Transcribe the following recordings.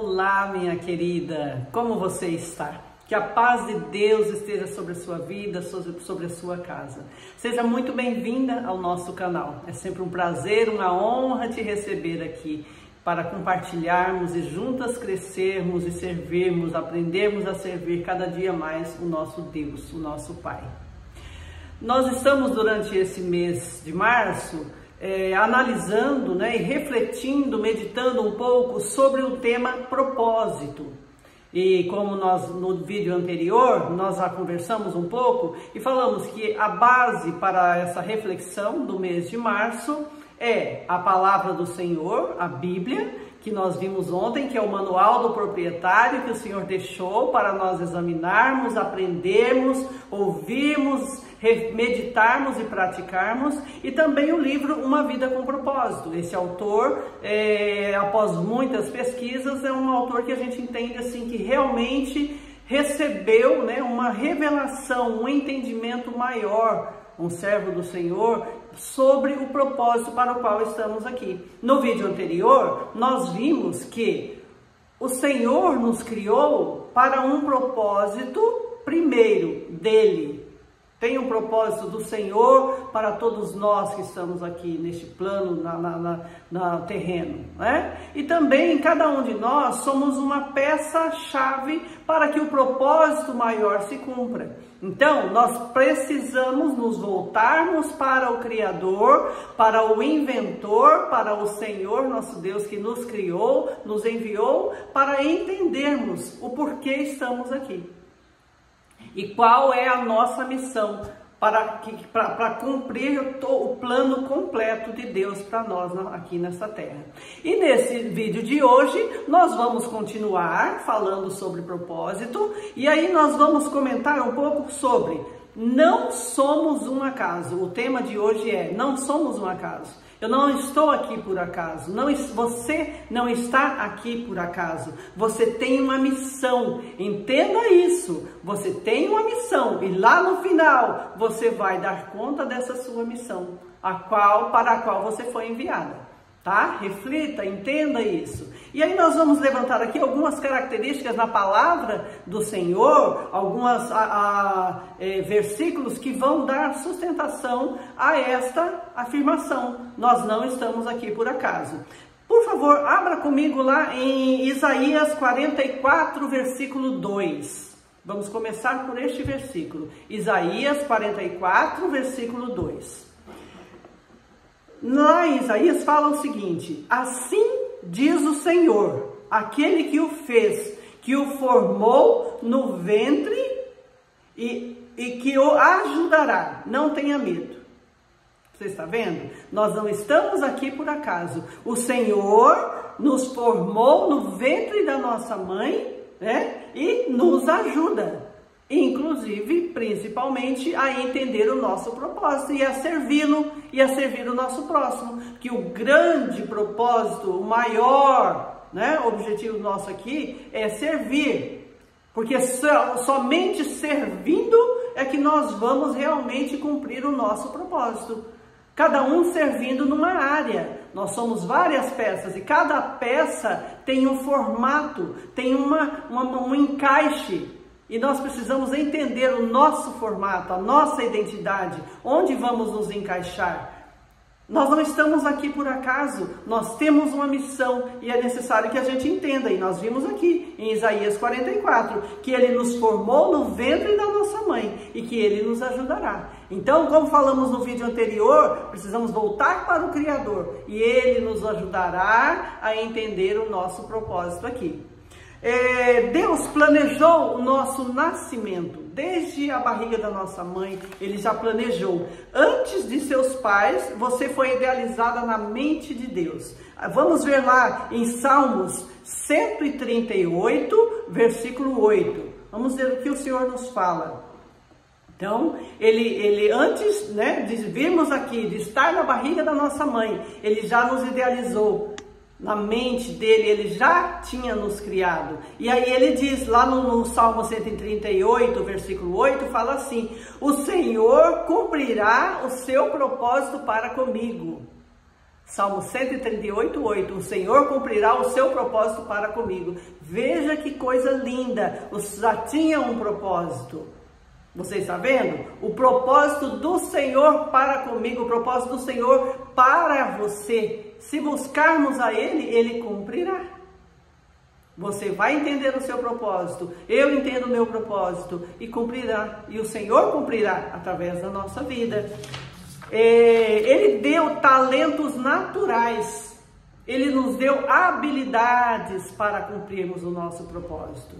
Olá, minha querida, como você está? Que a paz de Deus esteja sobre a sua vida, sobre a sua casa. Seja muito bem-vinda ao nosso canal. É sempre um prazer, uma honra te receber aqui para compartilharmos e juntas crescermos e servirmos, aprendermos a servir cada dia mais o nosso Deus, o nosso Pai. Nós estamos durante esse mês de março analisando, e refletindo, meditando um pouco sobre o tema propósito. E como nós no vídeo anterior nós já conversamos um pouco e falamos que a base para essa reflexão do mês de março é a palavra do Senhor, a Bíblia, que nós vimos ontem, que é o manual do proprietário que o Senhor deixou para nós examinarmos, aprendermos, ouvirmos, meditarmos e praticarmos, e também o livro Uma Vida com Propósito. Esse autor, após muitas pesquisas, é um autor que a gente entende assim que realmente recebeu, uma revelação, um entendimento maior, um servo do Senhor, sobre o propósito para o qual estamos aqui. No vídeo anterior, nós vimos que o Senhor nos criou para um propósito primeiro dele. Tem um propósito do Senhor para todos nós que estamos aqui neste plano, na terreno, E também cada um de nós somos uma peça-chave para que o propósito maior se cumpra. Então, nós precisamos nos voltarmos para o Criador, para o Inventor, para o Senhor, nosso Deus, que nos criou, nos enviou, para entendermos o porquê estamos aqui. E qual é a nossa missão para cumprir o plano completo de Deus para nós aqui nessa terra. E nesse vídeo de hoje nós vamos continuar falando sobre propósito, e aí nós vamos comentar um pouco sobre não somos um acaso. O tema de hoje é não somos um acaso. Eu não estou aqui por acaso, você não está aqui por acaso, você tem uma missão, entenda isso, você tem uma missão e lá no final você vai dar conta dessa sua missão, para a qual você foi enviada. Tá? Reflita, entenda isso. E aí nós vamos levantar aqui algumas características na palavra do Senhor, alguns versículos que vão dar sustentação a esta afirmação. Nós não estamos aqui por acaso. Por favor, abra comigo lá em Isaías 44, versículo 2. Vamos começar por este versículo. Isaías 44, versículo 2. Lá em Isaías fala o seguinte: assim diz o Senhor, aquele que o fez, que o formou no ventre e que o ajudará, não tenha medo. Você está vendo? Nós não estamos aqui por acaso. O Senhor nos formou no ventre da nossa mãe, e nos ajuda. Inclusive, principalmente, a entender o nosso propósito e a servi-lo e a servir o nosso próximo. Que o grande propósito, o maior, objetivo nosso aqui é servir. Porque somente servindo é que nós vamos realmente cumprir o nosso propósito. Cada um servindo numa área. Nós somos várias peças e cada peça tem um formato, tem um encaixe. E nós precisamos entender o nosso formato, a nossa identidade, onde vamos nos encaixar. Nós não estamos aqui por acaso, nós temos uma missão e é necessário que a gente entenda. E nós vimos aqui em Isaías 44, que Ele nos formou no ventre da nossa mãe e que Ele nos ajudará. Então, como falamos no vídeo anterior, precisamos voltar para o Criador e Ele nos ajudará a entender o nosso propósito aqui. Deus planejou o nosso nascimento, desde a barriga da nossa mãe, Ele já planejou. Antes de seus pais, você foi idealizada na mente de Deus. Vamos ver lá em Salmos 138, versículo 8. Vamos ver o que o Senhor nos fala. Então, ele antes de virmos aqui, de estar na barriga da nossa mãe, Ele já nos idealizou. Na mente dele, Ele já tinha nos criado. E aí ele diz, lá no Salmo 138, versículo 8, fala assim: o Senhor cumprirá o seu propósito para comigo. Salmo 138:8, o Senhor cumprirá o seu propósito para comigo. Veja que coisa linda, já tinha um propósito. Você está vendo? O propósito do Senhor para comigo, o propósito do Senhor para você. Se buscarmos a Ele, Ele cumprirá. Você vai entender o seu propósito, eu entendo o meu propósito e cumprirá. E o Senhor cumprirá através da nossa vida. Ele deu talentos naturais, Ele nos deu habilidades para cumprirmos o nosso propósito.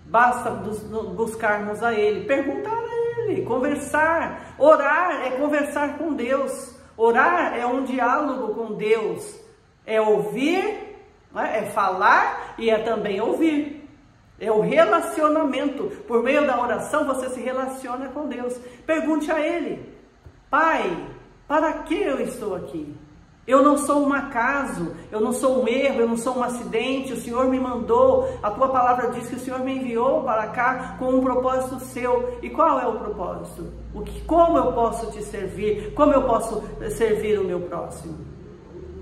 Basta buscarmos a Ele, perguntar a Ele, conversar. Orar é conversar com Deus, orar é um diálogo com Deus, é ouvir, é falar e é também ouvir. É o relacionamento, por meio da oração você se relaciona com Deus. Pergunte a Ele: Pai, para que eu estou aqui? Eu não sou um acaso, eu não sou um erro, eu não sou um acidente. O Senhor me mandou, a tua palavra diz que o Senhor me enviou para cá com um propósito seu. E qual é o propósito? Como eu posso te servir? Como eu posso servir o meu próximo?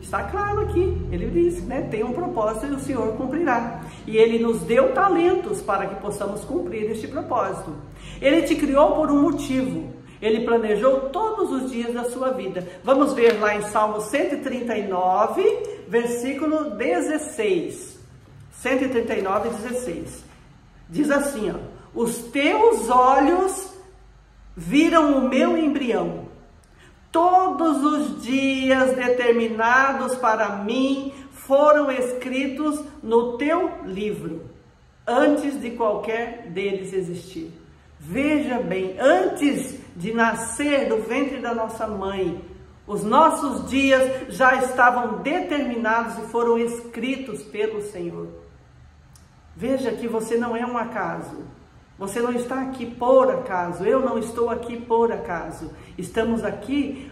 Está claro aqui, ele diz, né? Tem um propósito e o Senhor cumprirá. E Ele nos deu talentos para que possamos cumprir este propósito. Ele te criou por um motivo. Ele planejou todos os dias da sua vida. Vamos ver lá em Salmo 139, versículo 16. 139, 16. Diz assim, ó: os teus olhos viram o meu embrião. Todos os dias determinados para mim foram escritos no teu livro, antes de qualquer deles existir. Veja bem, antes de nascer do ventre da nossa mãe, os nossos dias já estavam determinados e foram escritos pelo Senhor. Veja que você não é um acaso. Você não está aqui por acaso, eu não estou aqui por acaso. Estamos aqui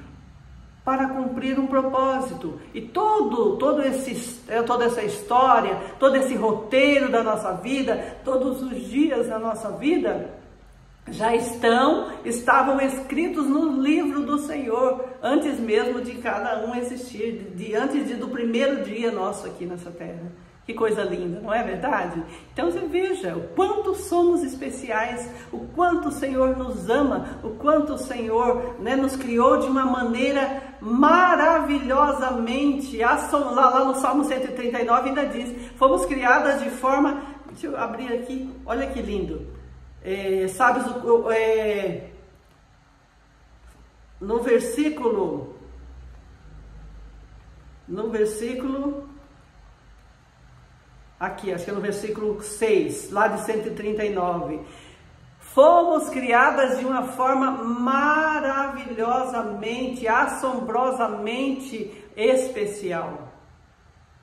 para cumprir um propósito. E toda essa história, todo esse roteiro da nossa vida, todos os dias da nossa vida, já estavam escritos no livro do Senhor, antes mesmo de cada um existir, antes do primeiro dia nosso aqui nessa terra. Que coisa linda, não é verdade? Então você veja o quanto somos especiais, o quanto o Senhor nos ama, o quanto o Senhor, né, nos criou de uma maneira maravilhosamente. Lá no Salmo 139 ainda diz, fomos criadas de forma... Deixa eu abrir aqui, olha que lindo. Sabes, no versículo... Aqui, acho que é no versículo 6, lá de 139. Fomos criadas de uma forma maravilhosamente, assombrosamente especial.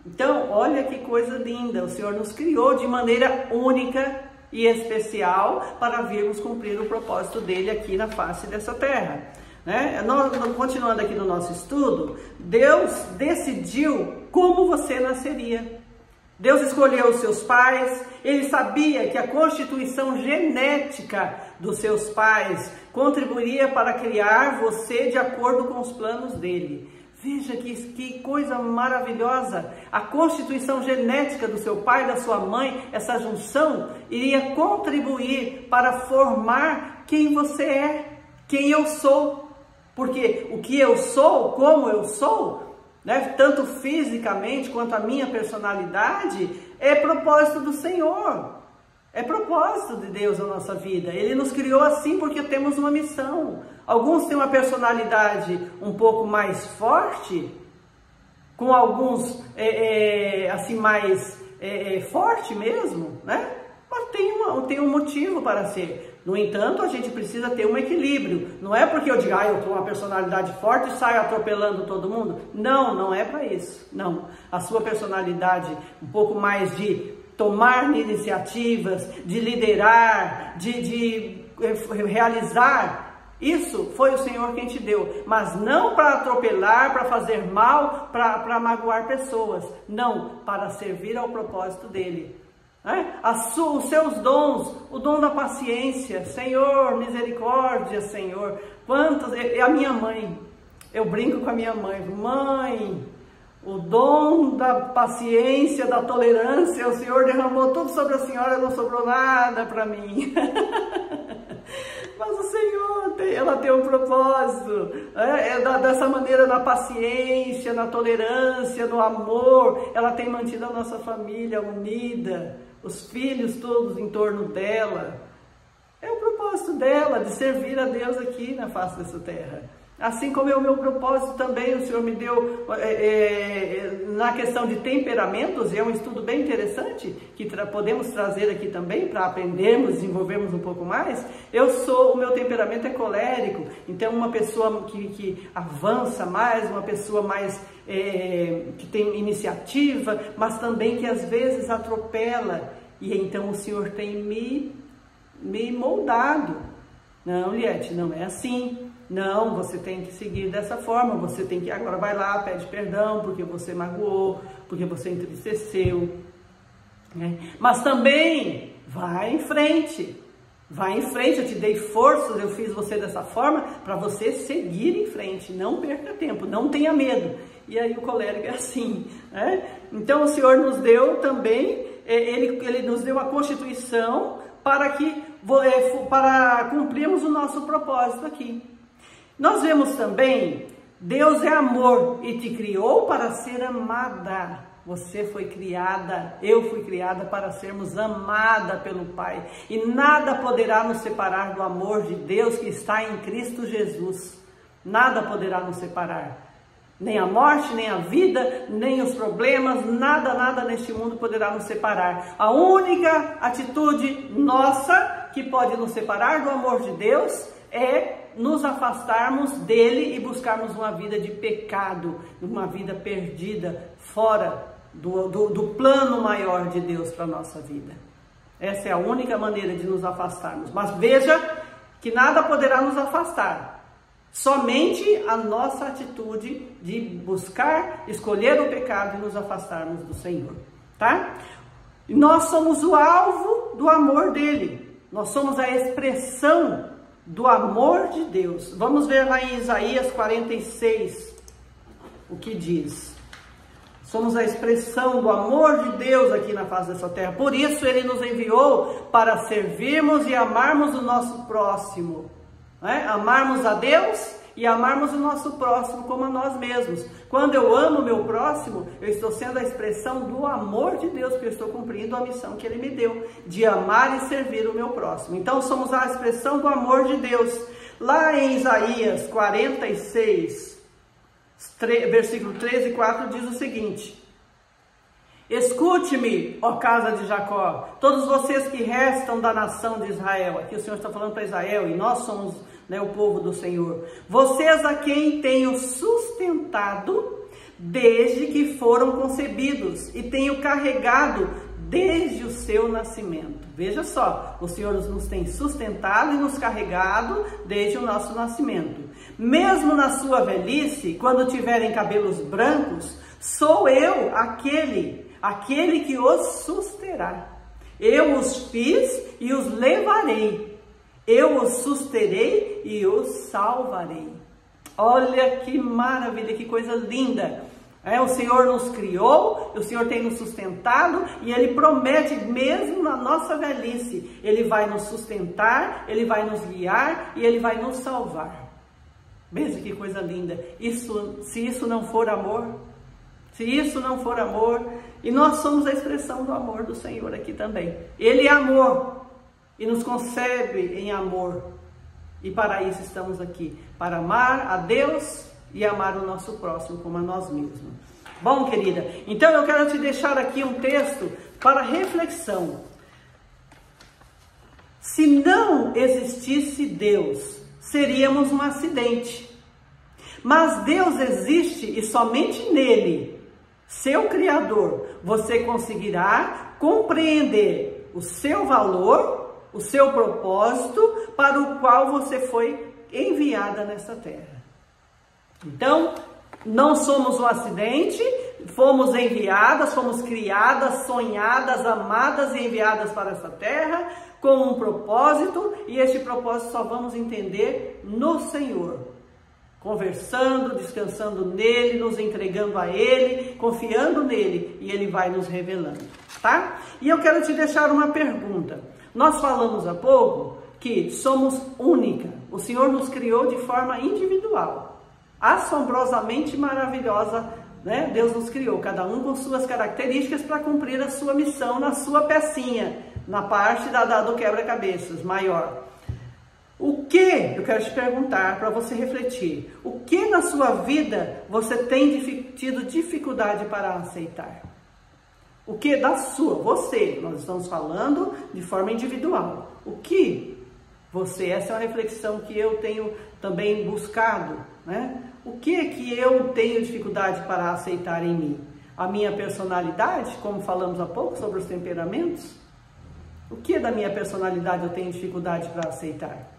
Então, olha que coisa linda. O Senhor nos criou de maneira única e especial para virmos cumprir o propósito dele aqui na face dessa terra. Né? Continuando aqui no nosso estudo, Deus decidiu como você nasceria. Deus escolheu os seus pais, Ele sabia que a constituição genética dos seus pais contribuiria para criar você de acordo com os planos dele. Veja que coisa maravilhosa! A constituição genética do seu pai e da sua mãe, essa junção, iria contribuir para formar quem você é, quem eu sou. Porque o que eu sou, como eu sou, né, tanto fisicamente quanto a minha personalidade, é propósito do Senhor, é propósito de Deus na nossa vida. Ele nos criou assim porque temos uma missão. Alguns têm uma personalidade um pouco mais forte, com alguns assim mais forte mesmo, né? Mas tem um motivo para ser. No entanto, a gente precisa ter um equilíbrio. Não é porque eu digo, eu tenho uma personalidade forte e saio atropelando todo mundo. Não, não é para isso. Não. A sua personalidade, um pouco mais de tomar iniciativas, de liderar, de realizar, isso foi o Senhor quem te deu. Mas não para atropelar, para fazer mal, para magoar pessoas. Não, para servir ao propósito dele. Os seus dons, o dom da paciência, Senhor, misericórdia, Senhor. Quantos, a minha mãe, Eu brinco com a minha mãe: mãe, o dom da paciência, da tolerância, o Senhor derramou tudo sobre a senhora, não sobrou nada para mim. Mas o Senhor, ela tem um propósito, dessa maneira, na paciência, na tolerância, no amor, ela tem mantido a nossa família unida, os filhos todos em torno dela. É o propósito dela, de servir a Deus aqui na face dessa terra. Assim como é o meu propósito também, o Senhor me deu na questão de temperamentos, e é um estudo bem interessante, que podemos trazer aqui também, para aprendermos, desenvolvermos um pouco mais. O meu temperamento é colérico, então uma pessoa que avança mais, uma pessoa mais que tem iniciativa, mas também que às vezes atropela, e então o Senhor tem me moldado. Não, Liette, não é assim. Não, você tem que seguir dessa forma, você tem que, agora vai lá, pede perdão, porque você magoou, porque você entristeceu, né? Mas também, vai em frente, eu te dei forças, eu fiz você dessa forma, para você seguir em frente, não perca tempo, não tenha medo. E aí o colérico é assim, né? Então o Senhor nos deu também, Ele nos deu a constituição para cumprirmos o nosso propósito aqui. Nós vemos também, Deus é amor e te criou para ser amada. Você foi criada, eu fui criada para sermos amada pelo Pai. E nada poderá nos separar do amor de Deus que está em Cristo Jesus. Nada poderá nos separar. Nem a morte, nem a vida, nem os problemas, nada neste mundo poderá nos separar. A única atitude nossa que pode nos separar do amor de Deus é nos afastarmos dele e buscarmos uma vida de pecado, uma vida perdida, fora do plano maior de Deus para a nossa vida. Essa é a única maneira de nos afastarmos. Mas veja que nada poderá nos afastar. Somente a nossa atitude de buscar, escolher o pecado e nos afastarmos do Senhor, tá? E nós somos o alvo do amor dele. Nós somos a expressão do amor de Deus. Vamos ver lá em Isaías 46 o que diz. Somos a expressão do amor de Deus aqui na face dessa terra. Por isso Ele nos enviou para servirmos e amarmos o nosso próximo, né? Amarmos a Deus e amarmos o nosso próximo como a nós mesmos. Quando eu amo o meu próximo, eu estou sendo a expressão do amor de Deus, porque eu estou cumprindo a missão que Ele me deu, de amar e servir o meu próximo. Então somos a expressão do amor de Deus. Lá em Isaías 46, versículo 13 e 4 diz o seguinte: escute-me, ó casa de Jacó, todos vocês que restam da nação de Israel. Aqui o Senhor está falando para Israel, e nós somos, né, o povo do Senhor. Vocês a quem tenho sustentado desde que foram concebidos e tenho carregado desde o seu nascimento. Veja só, o Senhor nos tem sustentado e nos carregado desde o nosso nascimento. Mesmo na sua velhice, quando tiverem cabelos brancos, sou eu aquele que os susterá. Eu os fiz e os levarei. Eu os susterei e os salvarei. Olha que maravilha, que coisa linda. O Senhor nos criou, o Senhor tem nos sustentado e Ele promete, mesmo na nossa velhice, Ele vai nos sustentar, Ele vai nos guiar e Ele vai nos salvar. Veja que coisa linda. Se isso não for amor, e nós somos a expressão do amor do Senhor aqui também. Ele é amor e nos concebe em amor. E para isso estamos aqui, para amar a Deus e amar o nosso próximo como a nós mesmos. Bom, querida, então eu quero te deixar aqui um texto para reflexão. Se não existisse Deus, seríamos um acidente. Mas Deus existe e somente nele, seu Criador, você conseguirá compreender o seu valor, o seu propósito para o qual você foi enviada nessa terra. Então, não somos um acidente, fomos enviadas, fomos criadas, sonhadas, amadas e enviadas para essa terra com um propósito, e este propósito só vamos entender no Senhor, conversando, descansando nele, nos entregando a ele, confiando nele, e ele vai nos revelando, tá? E eu quero te deixar uma pergunta. Nós falamos há pouco que somos única. O Senhor nos criou de forma individual, assombrosamente maravilhosa, né? Deus nos criou, cada um com suas características para cumprir a sua missão na sua pecinha, na parte do quebra-cabeças maior. O que, eu quero te perguntar para você refletir, o que na sua vida você tem tido dificuldade para aceitar? O que da sua, você, nós estamos falando de forma individual. O que você, essa é uma reflexão que eu tenho também buscado, né? O que eu tenho dificuldade para aceitar em mim? A minha personalidade, como falamos há pouco sobre os temperamentos? O que da minha personalidade eu tenho dificuldade para aceitar?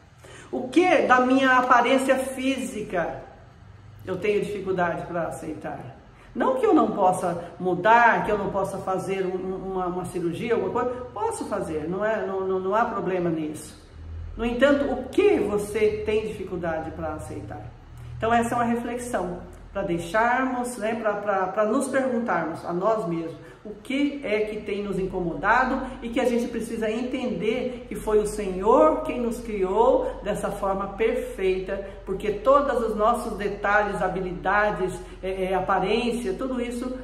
O que da minha aparência física eu tenho dificuldade para aceitar? Não que eu não possa mudar, que eu não possa fazer uma cirurgia, alguma coisa. Posso fazer, não há problema nisso. No entanto, o que você tem dificuldade para aceitar? Então essa é uma reflexão para deixarmos, né, para nos perguntarmos a nós mesmos o que é que tem nos incomodado e que a gente precisa entender que foi o Senhor quem nos criou dessa forma perfeita, porque todos os nossos detalhes, habilidades, aparência, tudo isso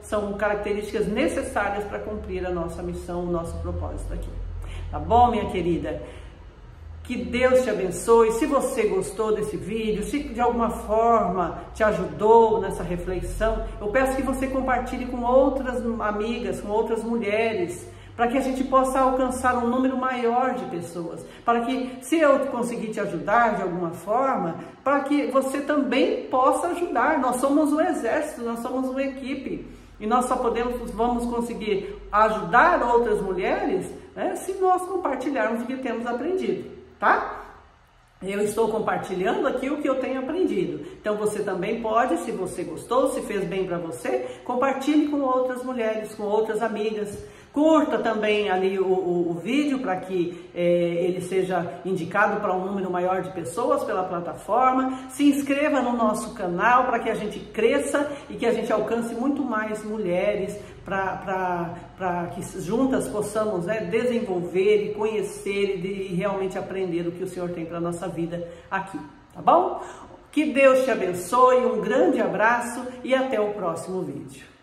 são características necessárias para cumprir a nossa missão, o nosso propósito aqui. Tá bom, minha querida? Que Deus te abençoe. Se você gostou desse vídeo, se de alguma forma te ajudou nessa reflexão, eu peço que você compartilhe com outras amigas, com outras mulheres, para que a gente possa alcançar um número maior de pessoas, para que, se eu conseguir te ajudar de alguma forma, para que você também possa ajudar. Nós somos um exército, nós somos uma equipe, e nós só vamos conseguir ajudar outras mulheres, né, se nós compartilharmos o que temos aprendido. Tá? Eu estou compartilhando aqui o que eu tenho aprendido. Então você também pode, se você gostou, se fez bem para você, compartilhe com outras mulheres, com outras amigas. Curta também ali o vídeo para que ele seja indicado para um número maior de pessoas pela plataforma. Se inscreva no nosso canal para que a gente cresça e que a gente alcance muito mais mulheres, para que juntas possamos, né, desenvolver e conhecer e realmente aprender o que o Senhor tem para a nossa vida aqui, tá bom? Que Deus te abençoe, um grande abraço e até o próximo vídeo.